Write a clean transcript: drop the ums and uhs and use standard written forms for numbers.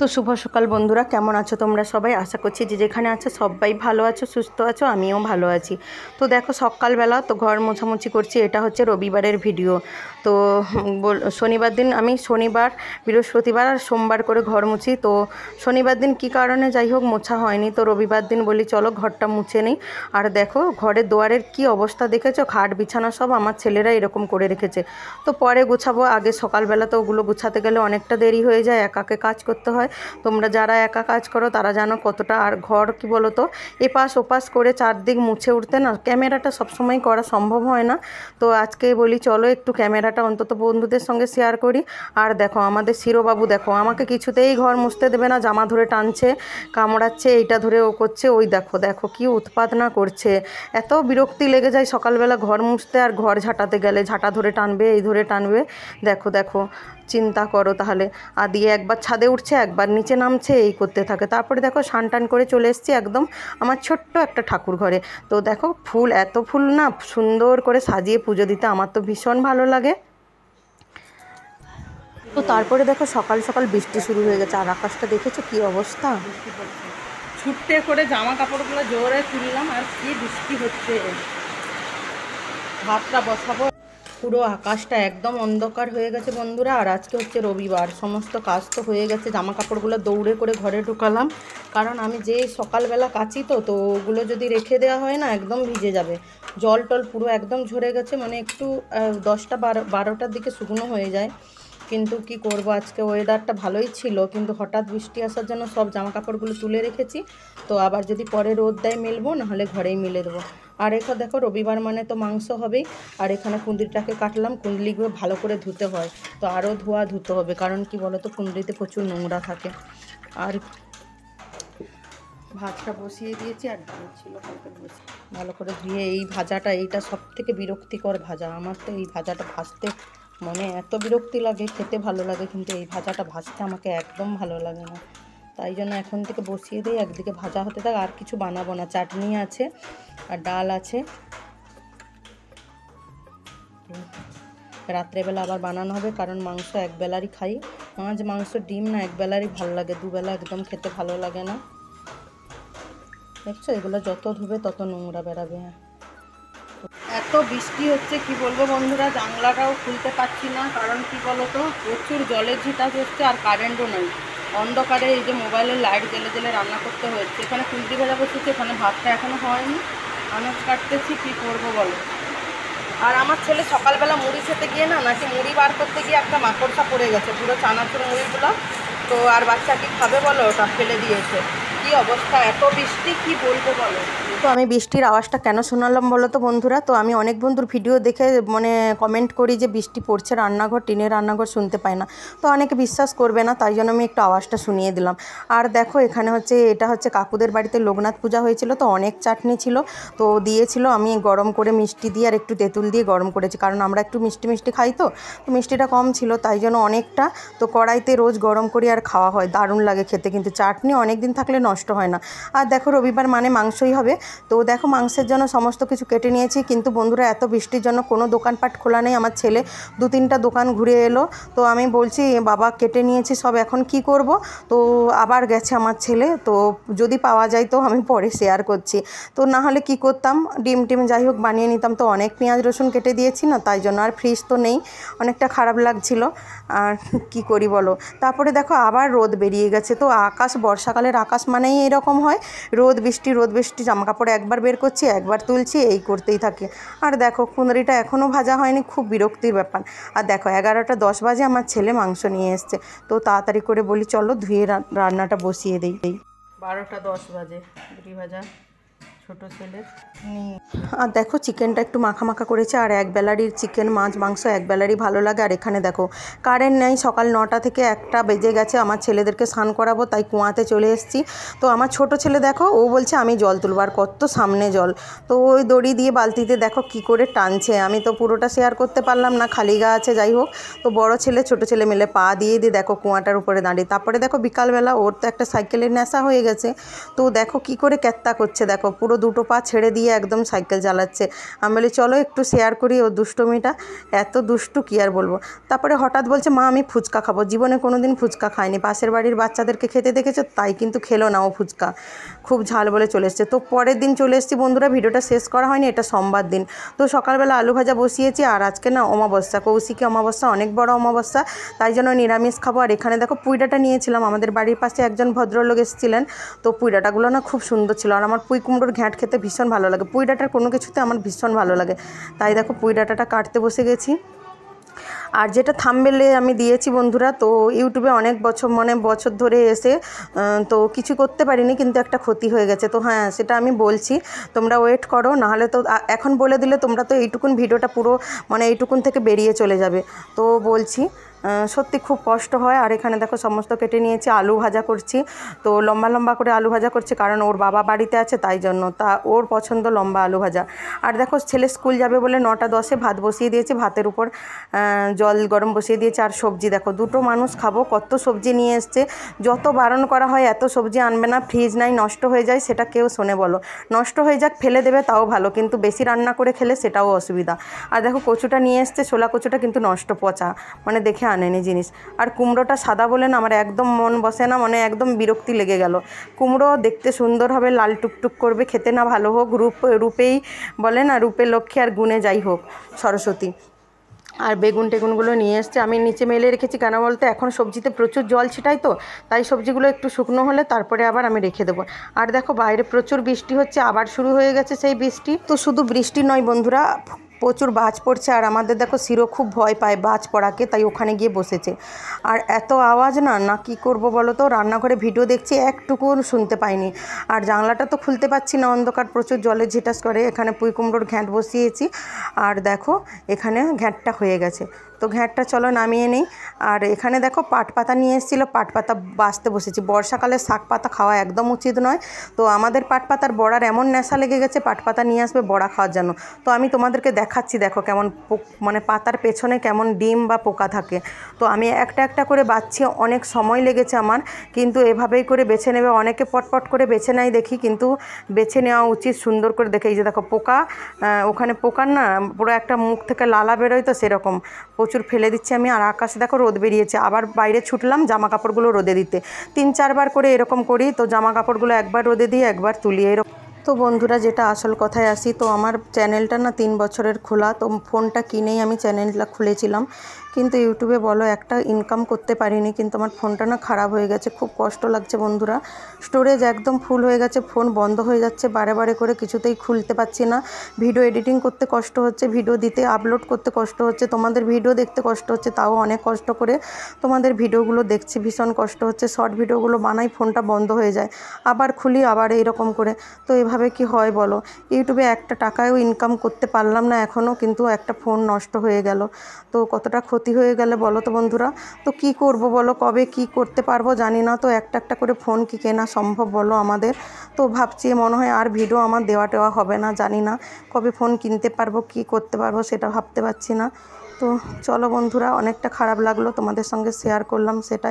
তো শুভ সকাল বন্ধুরা, কেমন আছো তোমরা সবাই? আশা করছি যে যেখানে আছো সবাই ভালো আছো, সুস্থ আছো, আমিও ভালো আছি। তো দেখো সকালবেলা তো ঘর মোছামুছি করছি। এটা হচ্ছে রবিবারের ভিডিও। তো শনিবার দিন আমি শনিবার, বৃহস্পতিবার আর সোমবার করে ঘর মুছি। তো শনিবার দিন কী কারণে যাই হোক মোছা হয়নি, তো রবিবার দিন বলি চলো ঘরটা মুছে নিই। আর দেখো ঘরের দুয়ারের কি অবস্থা দেখেছো, খাট বিছানা সব আমার ছেলেরা এরকম করে রেখেছে। তো পরে গোছাবো, আগে সকালবেলা তো ওগুলো গোছাতে গেলে অনেকটা দেরি হয়ে যায়, একাকে কাজ করতে হয়। তোমরা যারা একা কাজ করো তারা জানো কতটা। আর ঘর কি বলো তো, এপাশ ওপাশ করে চারদিক মুছে উঠতে না ক্যামেরাটা সবসময় করা সম্ভব হয় না। তো আজকে বলি চলো একটু ক্যামেরাটা অন্তত বন্ধুদের সঙ্গে শেয়ার করি। আর দেখো আমাদের শিরোবাবু, দেখো আমাকে কিছুতেই ঘর মুছতে দেবে না, জামা ধরে টানছে, কামড়াচ্ছে, এইটা ধরে ও করছে, ওই দেখো দেখো কি উৎপাত না করছে। এত বিরক্তি লেগে যায় সকালবেলা ঘর মুছতে আর ঘর ঝাঁটাতে গেলে, ঝাঁটা ধরে টানবে, এই ধরে টানবে। দেখো দেখো চিন্তা করো তাহলে। আর দিয়ে একবার ছাদে উঠছে, একবার নিচে নামছে, এই করতে থাকে। তারপরে দেখো স্নান টান করে চলে এসেছি একদম আমার ছোট্ট একটা ঠাকুর ঘরে। তো দেখো ফুল, এত ফুল না সুন্দর করে সাজিয়ে পুজো দিতে আমার তো ভীষণ ভালো লাগে। তো তারপরে দেখো সকাল সকাল বৃষ্টি শুরু হয়ে গেছে, আর আকাশটা দেখেছো কি অবস্থা। ছুটতে করে জামা কাপড়গুলো জোরে তুললাম, আর কি বৃষ্টি হচ্ছে। ভাতটা বসাবো। পুরো আকাশটা একদম অন্ধকার হয়ে গেছে বন্ধুরা। আর আজকে হচ্ছে রবিবার, সমস্ত কাজ তো হয়ে গেছে। জামা কাপড়গুলো দৌড়ে করে ঘরে ঢুকালাম, কারণ আমি যে সকালবেলা কাচি তো ওগুলো যদি রেখে দেওয়া হয় না একদম ভিজে যাবে। জল টল পুরো একদম ঝরে গেছে, মানে একটু 10টা 12টার দিকে শুকনো হয়ে যায়। কিন্তু কি করব, আজকে ওয়েদারটা ভালোই ছিল, কিন্তু হঠাৎ বৃষ্টি আসার জন্য সব জামা কাপড়গুলো তুলে রেখেছি। তো আবার যদি পরে রোদ দেয় মেলবো, নাহলে ঘরেই মেলে দেবো। আর এখানে দেখো রবিবার মানে তো মাংস হবেই। আর এখানে কুঁদরিটাকে কাটলাম, কুঁদরিগুলো ভালো করে ধুতে হয়, তো আরও ধুতে হবে, কারণ কি বলো তো কুঁদরিতে প্রচুর নোংরা থাকে। আর ভাতটা বসিয়ে দিয়েছি, আর ডাল ছিল কালকে বসে ভালো করে ধুয়ে। এই ভাজাটা, এইটা সব থেকে বিরক্তিকর ভাজা আমার। তো এই ভাজাটা ভাজতে মানে এত বিরক্তি লাগে, খেতে ভালো লাগে, কিন্তু এই ভাজাটা ভাজতে আমাকে একদম ভালো লাগে না। তাই জন্য এখন থেকে বসিয়ে দিই, একদিকে ভাজা হতে থাক। আর কিছু বানাবো না, চাটনি আছে আর ডাল আছে, রাত্রেবেলা আবার বানানো হবে, কারণ মাংস একবেলারই খাই। মাছ মাংস ডিম না একবেলারই ভালো লাগে, দুবেলা একদম খেতে ভালো লাগে না। দেখছো এগুলো যত ধুবে তত নোংরা বেরাবে। এত বৃষ্টি হচ্ছে কি বলবো বন্ধুরা, জানলাটাও খুলতে পারছি না, কারণ কি বলো তো প্রচুর জলের ঝিটাস হচ্ছে, আর কারেন্টও নেই। অন্ধকারে এই যে মোবাইলের লাইট জ্বেলে জ্বেলে রান্না করতে হচ্ছে। এখানে কুঁদরি ভাজা বসেছে, এখানে ভাতটা এখনও হয়নি, আনাজ কাটতেছি, কী করবো বলো। আর আমার ছেলে সকালবেলা মুড়ি খেতে গিয়ে না নাকি মুড়ি বার করতে গিয়ে একটা মাকড়সা পড়ে গেছে, পুরো চানাচুর মুড়িগুলো। তো আর বাচ্চা কি খাবে বলো, ওটা ফেলে দিয়েছে। কি অবস্থা, এত বৃষ্টি কি বলবো বলো। তো আমি বৃষ্টির আওয়াজটা কেন শোনালাম বলো তো বন্ধুরা, তো আমি অনেক বন্ধুর ভিডিও দেখে মানে কমেন্ট করি যে বৃষ্টি পড়ছে, রান্নাঘর, টিনের রান্নাঘর শুনতে পাই না। তো অনেকে বিশ্বাস করবে না, তাই জন্য আমি একটু আওয়াজটা শুনিয়ে দিলাম। আর দেখো এখানে হচ্ছে, এটা হচ্ছে কাকুদের বাড়িতে লোকনাথ পূজা হয়েছিল, তো অনেক চাটনি ছিল, তো দিয়েছিল। আমি গরম করে মিষ্টি দিয়ে আর একটু তেঁতুল দিয়ে গরম করেছি, কারণ আমরা একটু মিষ্টি মিষ্টি খাই, তো মিষ্টিটা কম ছিল তাই জন্য অনেকটা। তো কড়াইতে রোজ গরম করি আর খাওয়া হয়, দারুণ লাগে খেতে, কিন্তু চাটনি অনেক দিন থাকলে নষ্ট হয় না। আর দেখো রবিবার মানে মাংসই হবে। তো দেখো মাংসের জন্য সমস্ত কিছু কেটে নিয়েছি, কিন্তু বন্ধুরা এত বৃষ্টির জন্য কোনো দোকানপাট খোলা নেই। আমার ছেলে 2-3টা দোকান ঘুরে এলো, তো আমি বলছি বাবা কেটে নিয়েছি সব, এখন কি করব। তো আবার গেছে আমার ছেলে, তো যদি পাওয়া যায় তো আমি পরে শেয়ার করছি। তো না হলে কি করতাম, ডিম টিম যাই হোক বানিয়ে নিতাম। তো অনেক পেঁয়াজ রসুন কেটে দিয়েছি না, তাই জন্য। আর ফ্রিজ তো নেই, অনেকটা খারাপ লাগছিল। আর কি করি বলো। তারপরে দেখো আবার রোদ বেরিয়ে গেছে। তো আকাশ, বর্ষাকালের আকাশ মানেই এরকম হয়, রোদ বৃষ্টি রোদ বৃষ্টি। জামাকাপড় একবার বের করছি একবার তুলছি, এই করতেই থাকে। আর দেখো কুঁদরিটা এখনও ভাজা হয়নি, খুব বিরক্তির ব্যাপার। আর দেখো 11টা 10 বাজে আমার ছেলে মাংস নিয়ে এসছে, তো তাড়াতাড়ি করে বলি চলো ধুয়ে রান্নাটা বসিয়ে দিই। 12টা 10 বাজে, মুড়ি ভাজা ছোটো ছেলের। আর দেখো চিকেনটা একটু মাখা মাখা করেছে, আর একবেলারই চিকেন মাছ মাংস একবেলারই ভালো লাগে। আর এখানে দেখো কারেন্ট নেই, সকাল 9টা থেকে 1টা বেজে গেছে, আমার ছেলেদেরকে স্নান করাবো, তাই কুয়াতে চলে এসেছি। তো আমার ছোট ছেলে দেখো ও বলছে আমি জল তুলবো, আর কত সামনে জল, তো ওই দড়ি দিয়ে বালতিতে দেখো কি করে টানছে। আমি তো পুরোটা শেয়ার করতে পারলাম না, খালি গা আছে, যাই হোক। তো বড় ছেলে ছোট ছেলে মিলে পা দিয়ে দেখো কুয়াটার উপরে দাঁড়িয়ে। তারপরে দেখো বিকালবেলা ওর তো একটা সাইকেলের নেশা হয়ে গেছে, তো দেখো কি করে কেত্তা করছে, দেখো পুরো দুটো পা ছেড়ে দিয়ে একদম সাইকেল চালাচ্ছে। আমি বলি চলো একটু শেয়ার করি ও দুষ্টুমিটা, এত দুষ্টু কী আর বলবো। তারপরে হঠাৎ বলছে মা আমি ফুচকা খাবো, জীবনে কোনো দিন ফুচকা খায়নি, পাশের বাড়ির বাচ্চাদেরকে খেতে দেখেছে তাই কিন্তু খেলো না ও ফুচকা, খুব ঝাল বলে চলে এসছে। তো পরের দিন চলে এসেছি বন্ধুরা, ভিডিওটা শেষ করা হয়নি, এটা সোমবার দিন। তো সকালবেলা আলু ভাজা বসিয়েছি, আর আজকে না অমাবস্যা, কৌশিকী অমাবস্যা, অনেক বড় অমাবস্যা, তাই জন্য নিরামিষ খাবো। আর এখানে দেখো পুঁইডাটা নিয়েছিলাম, আমাদের বাড়ির পাশে একজন ভদ্রলোক এসেছিলেন, তো পুঁইডাটাগুলো না খুব সুন্দর ছিল। আর আমার পুঁই কুমড়োর ঘ্যাঁট খেতে ভীষণ ভালো লাগে, পুঁইডাটার কোনো কিছুতে আমার ভীষণ ভালো লাগে, তাই দেখো পুঁইডাটাটা কাটতে বসে গেছি। আর যেটা থাম্বনেলে আমি দিয়েছি বন্ধুরা, তো ইউটিউবে অনেক বছর ধরে এসে তো কিছু করতে পারিনি, কিন্তু একটা ক্ষতি হয়ে গেছে। তো হ্যাঁ, সেটা আমি বলছি, তোমরা ওয়েট করো, নাহলে তো এখন বলে দিলে তোমরা তো এইটুকুন ভিডিওটা পুরো এইটুকুন থেকে বেরিয়ে চলে যাবে। তো বলছি সত্যি খুব কষ্ট হয়। আর এখানে দেখো সমস্ত কেটে নিয়েছি, আলু ভাজা করছি, তো লম্বা লম্বা করে আলু ভাজা করছি, কারণ ওর বাবা বাড়িতে আছে তাই জন্য, তা ওর পছন্দ লম্বা আলু ভাজা। আর দেখো ছেলে স্কুল যাবে বলে 9টা 10-এ ভাত বসিয়ে দিয়েছি, ভাতের উপর জল গরম বসিয়ে দিয়েছি। আর সবজি দেখো, দুটো মানুষ খাবো, কত সবজি নিয়ে এসছে। যত বারণ করা হয় এত সবজি আনবে না, ফ্রিজ নাই, নষ্ট হয়ে যায়, সেটা কেউ শোনে বলো? নষ্ট হয়ে যাক, ফেলে দেবে তাও ভালো, কিন্তু বেশি রান্না করে খেলে সেটাও অসুবিধা। আর দেখো কচুটা নিয়ে এসছে, ছোলা কচুটা কিন্তু নষ্ট, পচা, দেখে আনেনি জিনিস। আর কুমড়োটা সাদা বলে না আমার একদম মন বসে না, একদম বিরক্তি লেগে গেল। কুমড়ো দেখতে সুন্দর হবে, লাল টুকটুক করবে, খেতে না ভালো হোক, রূপেই বলে না, রূপে লক্ষ্মী আর গুণে যাই হোক সরস্বতী। আর বেগুন টেগুনগুলো নিয়ে এসছে, আমি নিচে মেলে রেখেছি, কেন বলতে এখন সবজিতে প্রচুর জল ছিটাই, তো তাই সবজিগুলো একটু শুকনো হলে তারপরে আবার আমি রেখে দেবো। আর দেখো বাইরে প্রচুর বৃষ্টি হচ্ছে, আবার শুরু হয়ে গেছে সেই বৃষ্টি। তো শুধু বৃষ্টি নয় বন্ধুরা, প্রচুর বাজ পড়ছে। আর আমাদের দেখো শিরো খুব ভয় পায় বাজ পড়াকে, তাই ওখানে গিয়ে বসেছে। আর এত আওয়াজ না কি করব বলো তো, রান্নাঘরে ভিডিও দেখছি একটুকু শুনতে পাইনি। আর জানলাটা তো খুলতে পারছি না, অন্ধকার, প্রচুর জলের ঝিটাস করে। এখানে পুঁই কুমড়োর ঘ্যাঁট বসিয়েছি, আর দেখো এখানে ঘ্যাঁটটা হয়ে গেছে, তো ঘ্যাঁটটা চলো নামিয়ে নিই। আর এখানে দেখো পাট পাতা নিয়ে এসেছিলো, পাট পাতা বাছতে বসেছি। বর্ষাকালে শাক পাতা খাওয়া একদম উচিত নয়, তো আমাদের পাট পাতার বড়ার এমন নেশা লেগে গেছে, পাট পাতা নিয়ে আসবে বড়া খাওয়ার জন্য। তো আমি তোমাদেরকে দেখাচ্ছি, দেখো কেমন পাতার পেছনে কেমন ডিম বা পোকা থাকে। তো আমি একটা একটা করে বাছছি, অনেক সময় লেগেছে আমার, কিন্তু এভাবেই করে বেছে নেবে। অনেকে পটপট করে বেছে নেয় দেখি, কিন্তু বেছে নেওয়া উচিত সুন্দর করে দেখে। এই যে দেখো পোকা, ওখানে পোকার না পুরো একটা মুখ থেকে লালা বেরোয়, তো সেরকম প্রচুর ফেলে দিচ্ছি আমি। আর আকাশে দেখো রোদ বেরিয়েছে, আবার বাইরে ছুটলাম জামা কাপড়গুলো রোদে দিতে, 3-4 বার করে এরকম করি। তো জামা কাপড়গুলো একবার রোদে দিয়ে একবার তুলি, এরকম। তো বন্ধুরা, যেটা আসল কথায় আসি, তো আমার চ্যানেলটা না 3 বছরের খোলা, তো ফোনটা কিনেই আমি চ্যানেলটা খুলেছিলাম, কিন্তু ইউটিউবে বলো একটা ইনকাম করতে পারিনি। কিন্তু আমার ফোনটা না খারাপ হয়ে গেছে, খুব কষ্ট লাগছে বন্ধুরা। স্টোরেজ একদম ফুল হয়ে গেছে, ফোন বন্ধ হয়ে যাচ্ছে বারে করে, কিছুতেই খুলতে পারছি না। ভিডিও এডিটিং করতে কষ্ট হচ্ছে, ভিডিও দিতে আপলোড করতে কষ্ট হচ্ছে, তোমাদের ভিডিও দেখতে কষ্ট হচ্ছে, তাও অনেক কষ্ট করে তোমাদের ভিডিওগুলো দেখছি, ভীষণ কষ্ট হচ্ছে। শর্ট ভিডিওগুলো বানাই, ফোনটা বন্ধ হয়ে যায়, আবার খুলি, আবার এইরকম করে। তো এভাবে কি হয় বলো? ইউটিউবে একটা টাকাও ইনকাম করতে পারলাম না এখনও, কিন্তু একটা ফোন নষ্ট হয়ে গেল, তো কতটা ক্ষতি হয়ে গেলে বলো তো বন্ধুরা। তো কি করব বলো, কবে কি করতে পারবো জানি না। তো একটা একটা করে ফোন কি কেনা সম্ভব বলো আমাদের? তো ভাবছি মনে হয় আর ভিডিও আমার দেওয়া টেওয়া হবে না, জানি না কবে ফোন কিনতে পারবো, কি করতে পারবো সেটা ভাবতে পারছি না। তো চলো বন্ধুরা, অনেকটা খারাপ লাগলো, তোমাদের সঙ্গে শেয়ার করলাম সেটাই।